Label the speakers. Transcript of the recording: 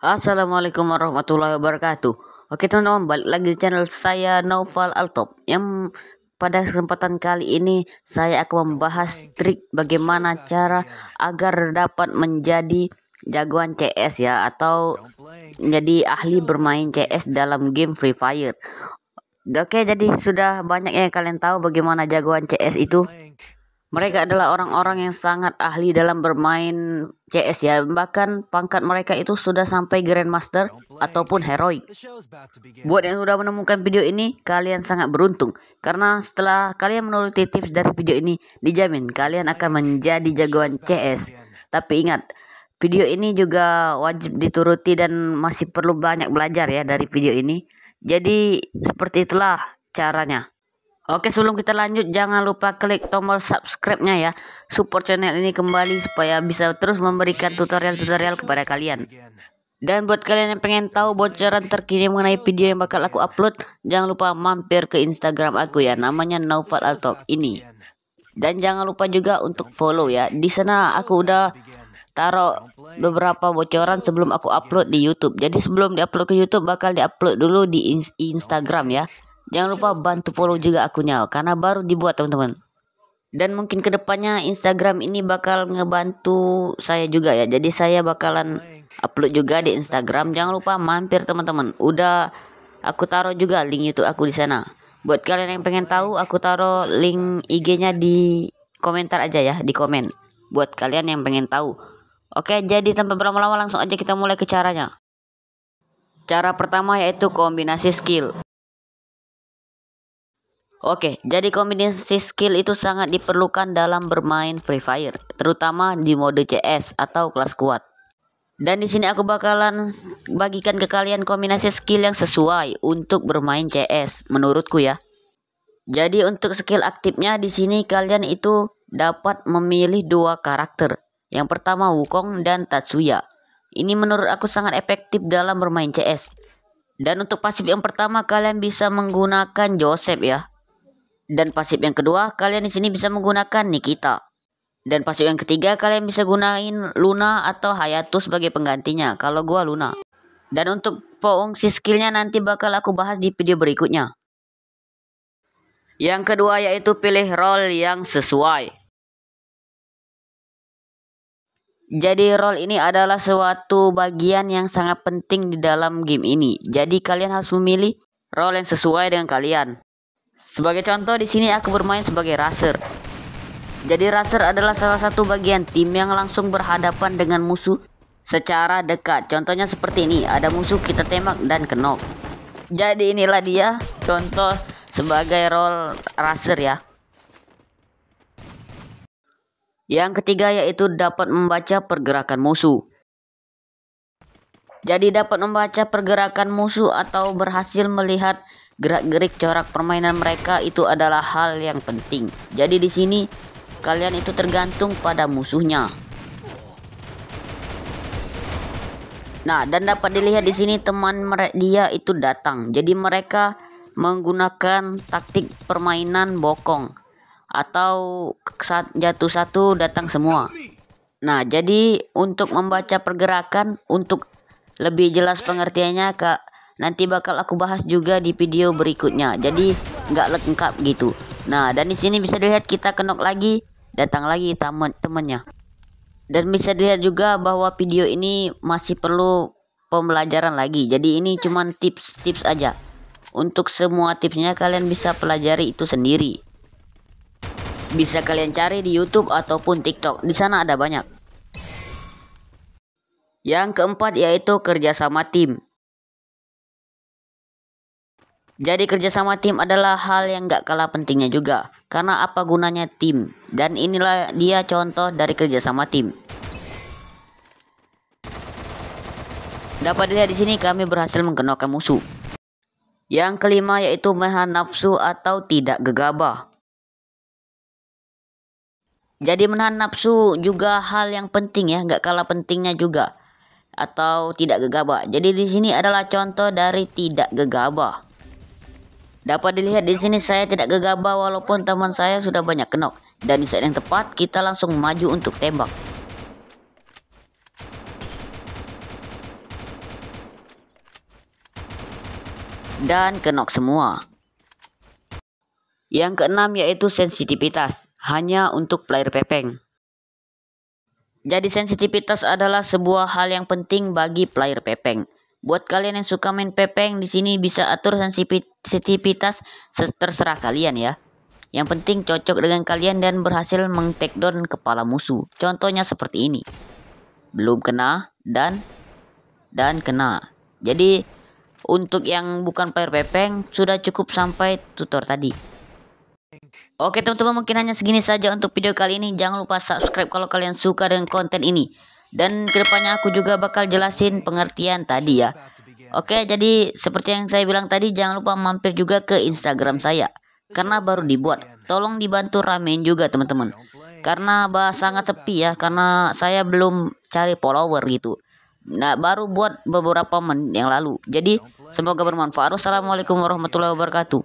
Speaker 1: Assalamualaikum warahmatullahi wabarakatuh. Oke teman-teman, balik lagi di channel saya Naufal Altop. Yang pada kesempatan kali ini saya akan membahas trik bagaimana cara agar dapat menjadi jagoan CS ya, atau menjadi ahli bermain CS dalam game Free Fire. Oke, jadi sudah banyak yang kalian tahu bagaimana jagoan CS itu. Mereka adalah orang-orang yang sangat ahli dalam bermain CS ya. Bahkan pangkat mereka itu sudah sampai Grandmaster ataupun Heroic. Buat yang sudah menemukan video ini, kalian sangat beruntung. Karena setelah kalian menuruti tips dari video ini, dijamin kalian akan menjadi jagoan CS. Tapi ingat, video ini juga wajib dituruti dan masih perlu banyak belajar ya dari video ini. Jadi seperti itulah caranya. Oke, sebelum kita lanjut, jangan lupa klik tombol subscribe-nya ya. Support channel ini kembali supaya bisa terus memberikan tutorial-tutorial kepada kalian. Dan buat kalian yang pengen tahu bocoran terkini mengenai video yang bakal aku upload, jangan lupa mampir ke Instagram aku ya, namanya Naufal Altop ini. Dan jangan lupa juga untuk follow ya. Di sana aku udah taruh beberapa bocoran sebelum aku upload di YouTube. Jadi sebelum diupload ke YouTube bakal diupload dulu di Instagram ya. Jangan lupa bantu follow juga akunnya karena baru dibuat teman-teman. Dan mungkin kedepannya Instagram ini bakal ngebantu saya juga ya. Jadi saya bakalan upload juga di Instagram. Jangan lupa mampir teman-teman. Udah aku taruh juga link YouTube aku di sana. Buat kalian yang pengen tahu, aku taruh link IG-nya di komentar aja ya, di komen. Buat kalian yang pengen tahu. Oke, jadi tanpa berlama-lama langsung aja kita mulai ke caranya. Cara pertama yaitu kombinasi skill. Oke, jadi kombinasi skill itu sangat diperlukan dalam bermain Free Fire, terutama di mode CS atau kelas kuat. Dan di sini aku bakalan bagikan ke kalian kombinasi skill yang sesuai untuk bermain CS menurutku ya. Jadi untuk skill aktifnya di sini kalian itu dapat memilih dua karakter. Yang pertama Wukong dan Tatsuya. Ini menurut aku sangat efektif dalam bermain CS. Dan untuk pasif yang pertama kalian bisa menggunakan Joseph ya. Dan pasif yang kedua, kalian di sini bisa menggunakan Nikita. Dan pasif yang ketiga, kalian bisa gunain Luna atau Hayato sebagai penggantinya. Kalau gua Luna. Dan untuk fungsi skillnya nanti bakal aku bahas di video berikutnya. Yang kedua yaitu pilih role yang sesuai. Jadi role ini adalah suatu bagian yang sangat penting di dalam game ini. Jadi kalian harus memilih role yang sesuai dengan kalian. Sebagai contoh di sini aku bermain sebagai Razer. Jadi Razer adalah salah satu bagian tim yang langsung berhadapan dengan musuh secara dekat. Contohnya seperti ini, ada musuh kita tembak dan knock. Jadi inilah dia contoh sebagai role Razer ya. Yang ketiga yaitu dapat membaca pergerakan musuh. Jadi dapat membaca pergerakan musuh atau berhasil melihat gerak-gerik corak permainan mereka itu adalah hal yang penting. Jadi di sini kalian itu tergantung pada musuhnya. Nah, dan dapat dilihat di sini teman dia itu datang. Jadi mereka menggunakan taktik permainan bokong atau saat jatuh satu datang semua. Nah, jadi untuk membaca pergerakan, untuk lebih jelas pengertiannya nanti bakal aku bahas juga di video berikutnya. Jadi nggak lengkap gitu. Nah, dan di sini bisa dilihat kita knock lagi, datang lagi temennya. Dan bisa dilihat juga bahwa video ini masih perlu pembelajaran lagi. Jadi ini cuman tips-tips aja. Untuk semua tipsnya kalian bisa pelajari itu sendiri. Bisa kalian cari di YouTube ataupun TikTok. Di sana ada banyak. Yang keempat yaitu kerjasama tim. Jadi kerjasama tim adalah hal yang gak kalah pentingnya juga. Karena apa gunanya tim? Dan inilah dia contoh dari kerjasama tim. Dapat dilihat di sini kami berhasil menggenokkan musuh. Yang kelima yaitu menahan nafsu atau tidak gegabah. Jadi menahan nafsu juga hal yang penting ya, gak kalah pentingnya juga. Atau tidak gegabah. Jadi di sini adalah contoh dari tidak gegabah. Dapat dilihat di sini saya tidak gegabah walaupun teman saya sudah banyak knock. Dan di saat yang tepat kita langsung maju untuk tembak. dan kenok semua. Yang keenam yaitu sensitivitas, hanya untuk player pepeng. Jadi sensitivitas adalah sebuah hal yang penting bagi player pepeng. Buat kalian yang suka main pepeng, di sini bisa atur sensitivitas terserah kalian ya. Yang penting cocok dengan kalian dan berhasil meng-takedown kepala musuh. Contohnya seperti ini. Belum kena dan kena. Jadi untuk yang bukan player pepeng sudah cukup sampai tutor tadi. Oke teman-teman, mungkin hanya segini saja untuk video kali ini. Jangan lupa subscribe kalau kalian suka dengan konten ini. Dan kedepannya aku juga bakal jelasin pengertian tadi ya. Oke, jadi seperti yang saya bilang tadi, jangan lupa mampir juga ke Instagram saya. Karena baru dibuat. Tolong dibantu ramein juga teman-teman. Karena sangat sepi ya, karena saya belum cari follower gitu. Nah, baru buat beberapa menit yang lalu. Jadi semoga bermanfaat. Wassalamualaikum warahmatullahi wabarakatuh.